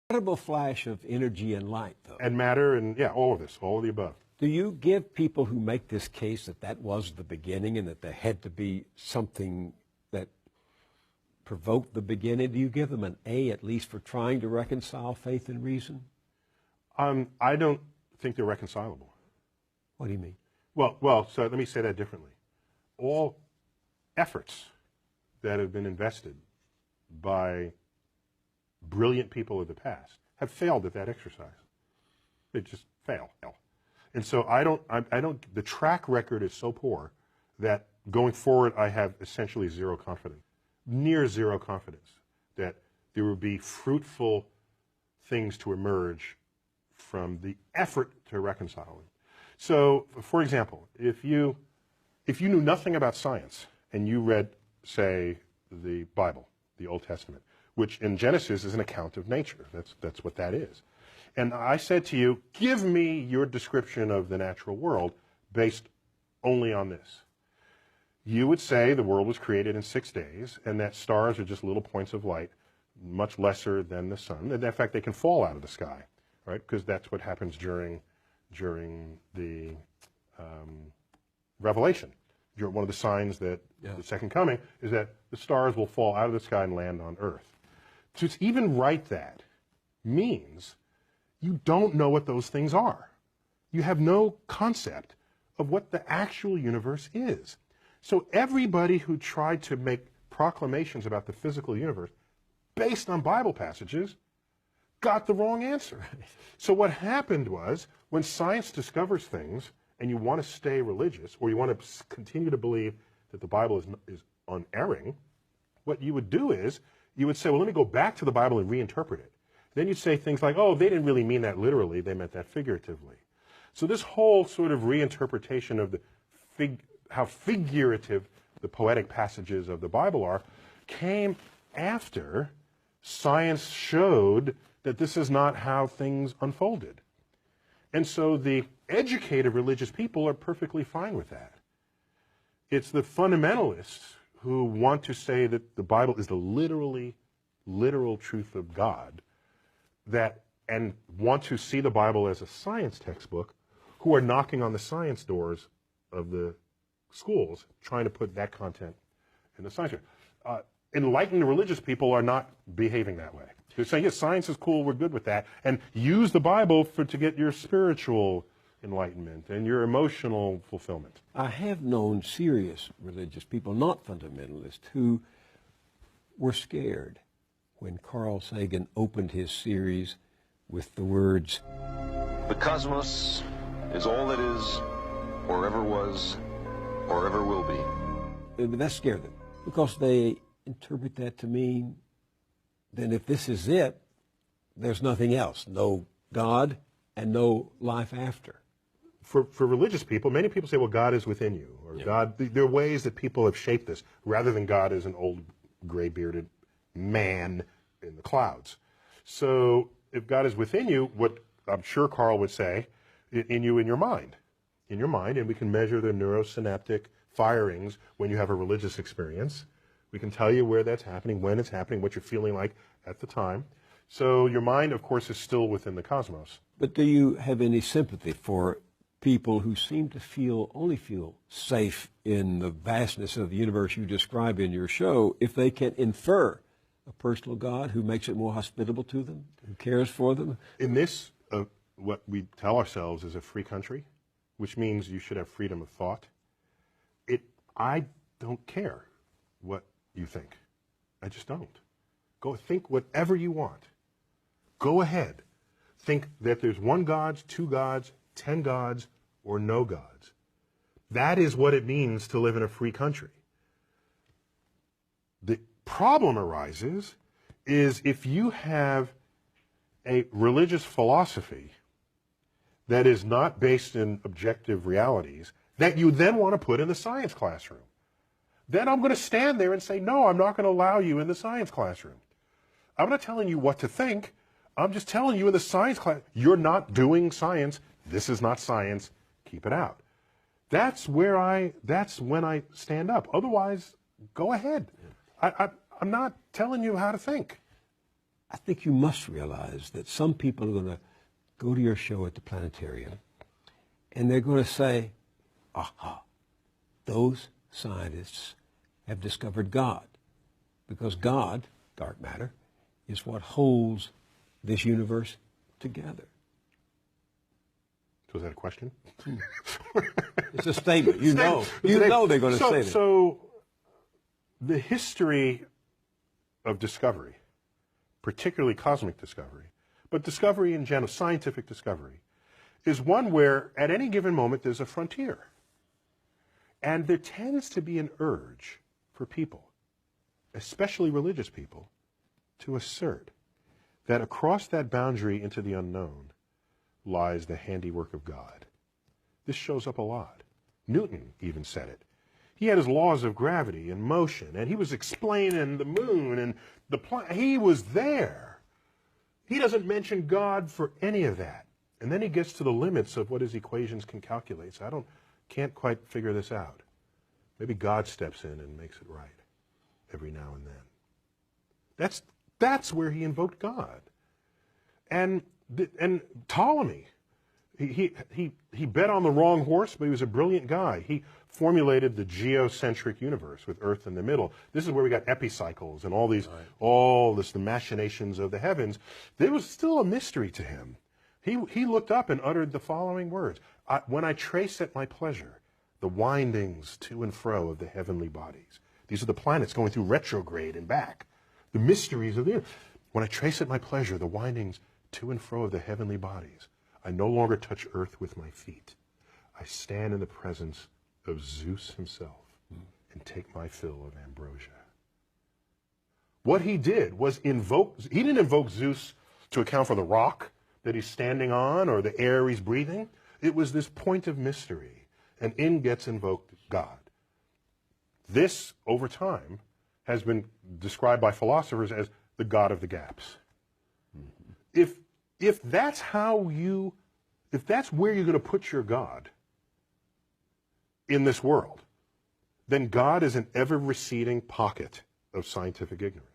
incredible flash of energy and light, though. And matter and, yeah, all of this, all of the above. Do you give people who make this case that that was the beginning and that there had to be something that provoked the beginning, do you give them an A at least for trying to reconcile faith and reason? I don't think they're reconcilable. What do you mean? Well, so let me say that differently. All efforts that have been invested by brilliant people of the past have failed at that exercise. They just fail. And so the track record is so poor that going forward I have essentially zero confidence, near zero confidence that there will be fruitful things to emerge from the effort to reconcile it. So, for example, if you knew nothing about science and you read, say, the Bible, the Old Testament, which in Genesis is an account of nature. That's what that is. And I said to you, give me your description of the natural world based only on this. You would say the world was created in 6 days and that stars are just little points of light, much lesser than the sun. And in fact, they can fall out of the sky, right? Because that's what happens during the Revelation. One of the signs that the second coming is that the stars will fall out of the sky and land on Earth. To even write that means you don't know what those things are. You have no concept of what the actual universe is. So everybody who tried to make proclamations about the physical universe based on Bible passages got the wrong answer. So what happened was, when science discovers things and you want to stay religious or you want to continue to believe that the Bible is unerring, what you would do is you would say, well, let me go back to the Bible and reinterpret it. Then you'd say things like, oh, they didn't really mean that literally, they meant that figuratively. So this whole sort of reinterpretation of how figurative the poetic passages of the Bible are came after science showed that this is not how things unfolded. And so the educated religious people are perfectly fine with that. It's the fundamentalists who want to say that the Bible is the literal truth of God and want to see the Bible as a science textbook, who are knocking on the science doors of the schools trying to put that content in the science. Enlightened religious people are not behaving that way. They're saying, yes, science is cool, we're good with that, and use the Bible to get your spiritual enlightenment and your emotional fulfillment. I have known serious religious people, not fundamentalists, who were scared when Carl Sagan opened his series with the words, "The cosmos is all that is, or ever was, or ever will be." That scared them because they interpret that to mean then if this is it, there's nothing else, no God and no life after. For religious people, many people say, well, God is within you, or God, there are ways that people have shaped this, rather than God as an old gray-bearded man in the clouds. So if God is within you, what I'm sure Carl would say, in your mind, and we can measure the neurosynaptic firings when you have a religious experience. We can tell you where that's happening, when it's happening, what you're feeling like at the time. So your mind, of course, is still within the cosmos. But do you have any sympathy for people who seem to only feel safe in the vastness of the universe you describe in your show if they can infer a personal God who makes it more hospitable to them, who cares for them? In this, what we tell ourselves is a free country, which means you should have freedom of thought. I don't care what you think. I just don't. Go think whatever you want. Go ahead. Think that there's one God, 2 gods, 10 gods, or no gods. That is what it means to live in a free country. The problem arises is if you have a religious philosophy that is not based in objective realities that you then want to put in the science classroom. Then I'm going to stand there and say, no, I'm not going to allow you in the science classroom. I'm not telling you what to think. I'm just telling you in the science class, you're not doing science. This is not science. Keep it out. That's when I stand up. Otherwise, go ahead. I'm not telling you how to think. I think you must realize that some people are going to go to your show at the planetarium and they're going to say, aha, those scientists have discovered God, because God, dark matter, is what holds this universe together. So is that a question? It's a statement. You know they're going to say that. So the history of discovery, particularly cosmic discovery, but discovery in general, scientific discovery, is one where at any given moment there's a frontier. And there tends to be an urge for people, especially religious people, to assert that across that boundary into the unknown lies the handiwork of God. This shows up a lot. Newton even said it. He had his laws of gravity and motion, and he was explaining the moon and the planet. He was there. He doesn't mention God for any of that. And then he gets to the limits of what his equations can calculate. So can't quite figure this out. Maybe God steps in and makes it right every now and then. That's where he invoked God. And Ptolemy, he bet on the wrong horse, but he was a brilliant guy. He formulated the geocentric universe with Earth in the middle. This is where we got epicycles and the machinations of the heavens. There was still a mystery to him. He looked up and uttered the following words: when I trace at my pleasure the windings to and fro of the heavenly bodies. These are the planets going through retrograde and back. The mysteries of the earth. When I trace at my pleasure the windings to and fro of the heavenly bodies, I no longer touch earth with my feet. I stand in the presence of Zeus himself and take my fill of ambrosia. What he did was he didn't invoke Zeus to account for the rock that he's standing on or the air he's breathing. It was this point of mystery, and in gets invoked God. This, over time, has been described by philosophers as the God of the gaps. Mm-hmm. If that's where you're going to put your God in this world, then God is an ever-receding pocket of scientific ignorance.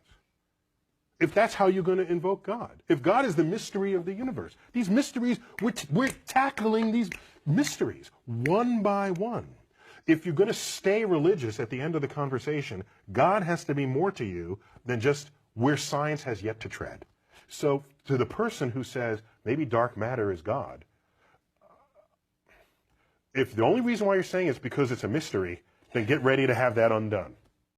If that's how you're going to invoke God, if God is the mystery of the universe, these mysteries, we're tackling these mysteries one by one. If you're going to stay religious at the end of the conversation, God has to be more to you than just where science has yet to tread. So to the person who says, maybe dark matter is God, if the only reason why you're saying it's because it's a mystery, then get ready to have that undone.